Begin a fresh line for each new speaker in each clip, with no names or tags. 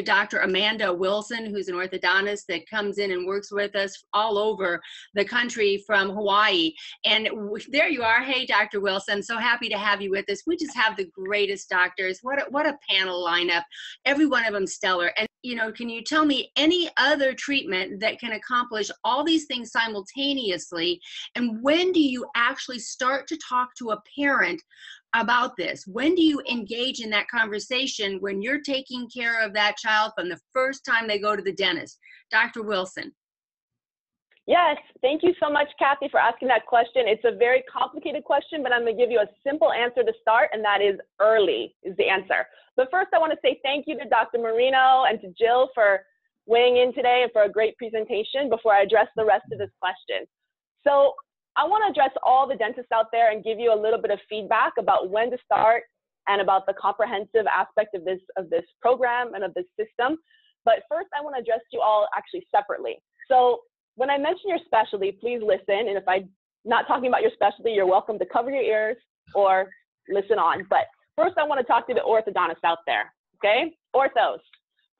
Dr. Amanda Wilson, who's an orthodontist that comes in and works with us all over the country from Hawaii. And there you are. Hey, Dr. Wilson, so happy to have you with us. We just have the greatest doctors. What a panel lineup. Every one of them stellar. And, you know, can you tell me any other treatment that can accomplish all these things simultaneously? And when do you actually start to talk to a parent about this? When do you engage in that conversation when you're taking care of that child from the first time they go to the dentist? Dr. Wilson.
Yes, thank you so much, Kathy, for asking that question. It's a very complicated question, but I'm going to give you a simple answer to start, and that is early is the answer. But first, I want to say thank you to Dr. Marino and to Jill for weighing in today and for a great presentation before I address the rest of this question. So I want to address all the dentists out there and give you a little bit of feedback about when to start and about the comprehensive aspect of this program and of this system. But first, I want to address you all actually separately. So when I mention your specialty, please listen. And if I'm not talking about your specialty, you're welcome to cover your ears or listen on. But first, I want to talk to the orthodontists out there, okay? Orthos.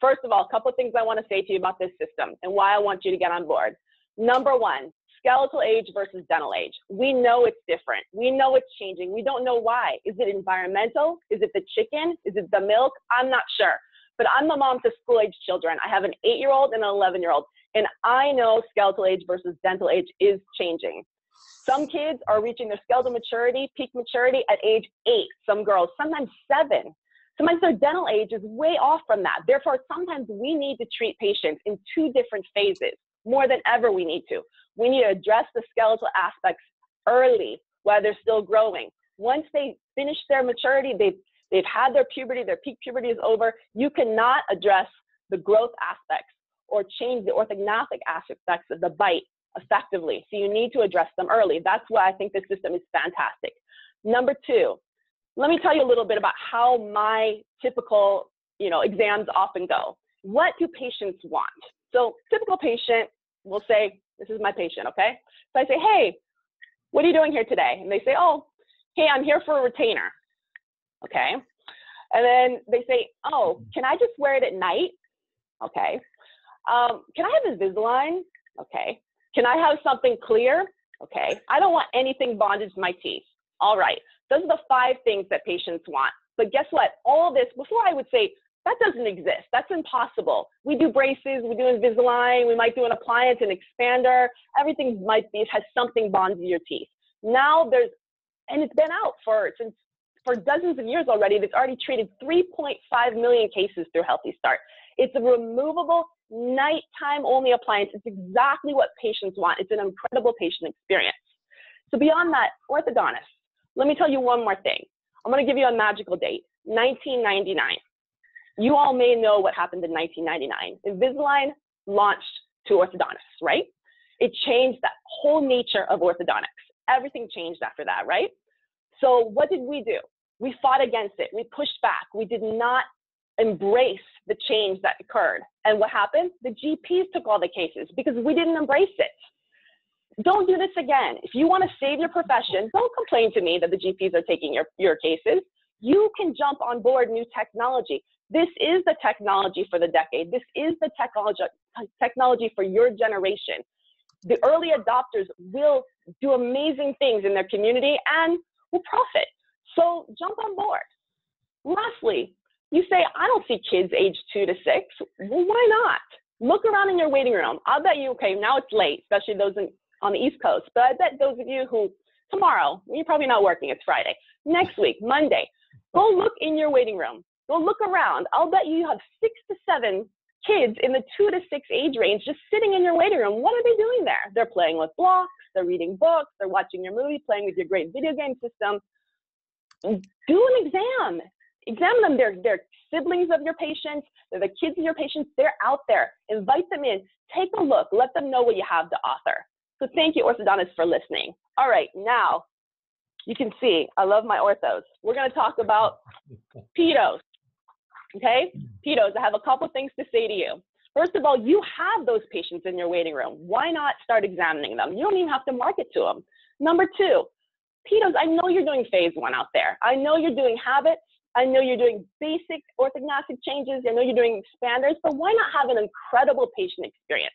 First of all, a couple of things I want to say to you about this system and why I want you to get on board. Number one, skeletal age versus dental age. We know it's different. We know it's changing. We don't know why. Is it environmental? Is it the chicken? Is it the milk? I'm not sure. But I'm a mom to school-age children. I have an 8-year-old and an 11-year-old. And I know skeletal age versus dental age is changing. Some kids are reaching their skeletal maturity, peak maturity at age 8. Some girls, sometimes 7. Sometimes their dental age is way off from that. Therefore, sometimes we need to treat patients in 2 different phases. More than ever we need to. We need to address the skeletal aspects early while they're still growing. Once they finish their maturity, they've had their puberty, their peak puberty is over, you cannot address the growth aspects or change the orthodontic aspects of the bite effectively. So you need to address them early. That's why I think this system is fantastic. Number 2, let me tell you a little bit about how my typical, exams often go. What do patients want? So typical patient will say, this is my patient, okay? So I say, hey, what are you doing here today? And they say, oh, hey, I'm here for a retainer, okay? And then they say, oh, can I just wear it at night? Okay. Can I have Invisalign? Okay. Can I have something clear? Okay. I don't want anything bonded to my teeth. All right. Those are the 5 things that patients want. But guess what? All this, before I would say, that doesn't exist. That's impossible. We do braces, we do Invisalign, we might do an appliance, an expander. Everything has something bonded to your teeth. Now and it's been out for dozens of years already. It's already treated 3.5 million cases through HealthyStart. It's a removable, nighttime only appliance. It's exactly what patients want. It's an incredible patient experience. So beyond that, orthodontists, let me tell you one more thing. I'm going to give you a magical date, 1999. You all may know what happened in 1999. Invisalign launched to orthodontists, right? It changed that whole nature of orthodontics. Everything changed after that, right? So what did we do? We fought against it. We pushed back. We did not embrace the change that occurred. And what happened? The GPs took all the cases because we didn't embrace it. Don't do this again. If you want to save your profession, don't complain to me that the GPs are taking your cases. You can jump on board new technology. This is the technology for the decade. This is the technology for your generation. The early adopters will do amazing things in their community and will profit. So jump on board. Lastly, you say, I don't see kids age 2 to 6. Well, why not? Look around in your waiting room. I'll bet you, okay, now it's late, especially those on the East Coast, but I bet those of you who tomorrow, you're probably not working, it's Friday. Next week, Monday, go look in your waiting room. Go look around. I'll bet you have 6 to 7 kids in the 2 to 6 age range just sitting in your waiting room. What are they doing there? They're playing with blocks, they're reading books, they're watching your movie, playing with your great video game system. Do an exam. Examine them. They're siblings of your patients. They're the kids of your patients. They're out there. Invite them in. Take a look. Let them know what you have to offer. So thank you, orthodontists, for listening. All right, now you can see I love my orthos. We're going to talk about pedos. Okay, pedos. I have a couple things to say to you. First of all, you have those patients in your waiting room. Why not start examining them? You don't even have to market to them. Number 2, pedos, I know you're doing phase 1 out there. I know you're doing habits. I know you're doing basic orthodontic changes. I know you're doing expanders, but why not have an incredible patient experience?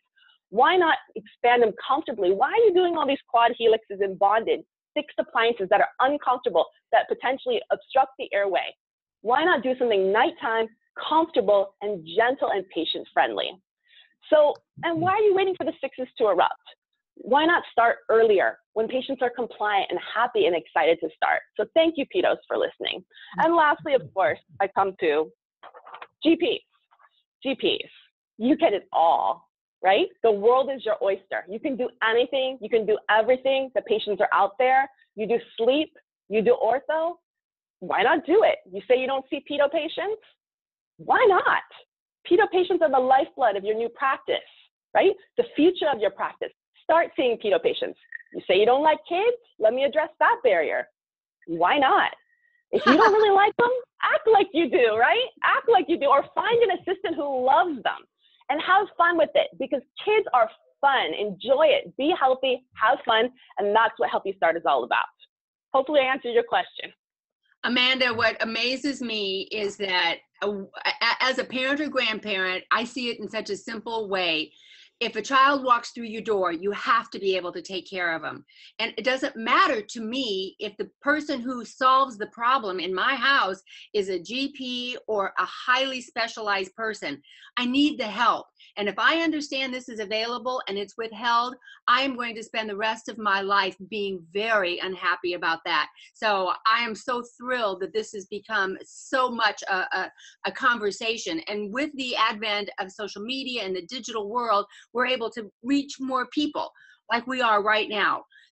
Why not expand them comfortably? Why are you doing all these quad helixes and bonded fixed appliances that are uncomfortable, that potentially obstruct the airway? Why not do something nighttime, comfortable, and gentle and patient-friendly? So, and why are you waiting for the sixes to erupt? Why not start earlier when patients are compliant and happy and excited to start? So thank you, Pedos, for listening. And lastly, of course, I come to GPs. GPs, you get it all, right? The world is your oyster. You can do anything. You can do everything. The patients are out there. You do sleep. You do ortho. Why not do it? You say you don't see pedo patients? Why not? Pedo patients are the lifeblood of your new practice, right? The future of your practice. Start seeing pedo patients. You say you don't like kids? Let me address that barrier. Why not? If you don't really like them, act like you do, right? Act like you do, or find an assistant who loves them and have fun with it, because kids are fun. Enjoy it. Be healthy, have fun, and that's what HealthyStart is all about. Hopefully I answered your question.
Amanda, what amazes me is that as a parent or grandparent, I see it in such a simple way. If a child walks through your door, you have to be able to take care of them. And it doesn't matter to me if the person who solves the problem in my house is a GP or a highly specialized person. I need the help. And if I understand this is available and it's withheld, I am going to spend the rest of my life being very unhappy about that. So I am so thrilled that this has become so much a conversation. And with the advent of social media and the digital world, we're able to reach more people like we are right now.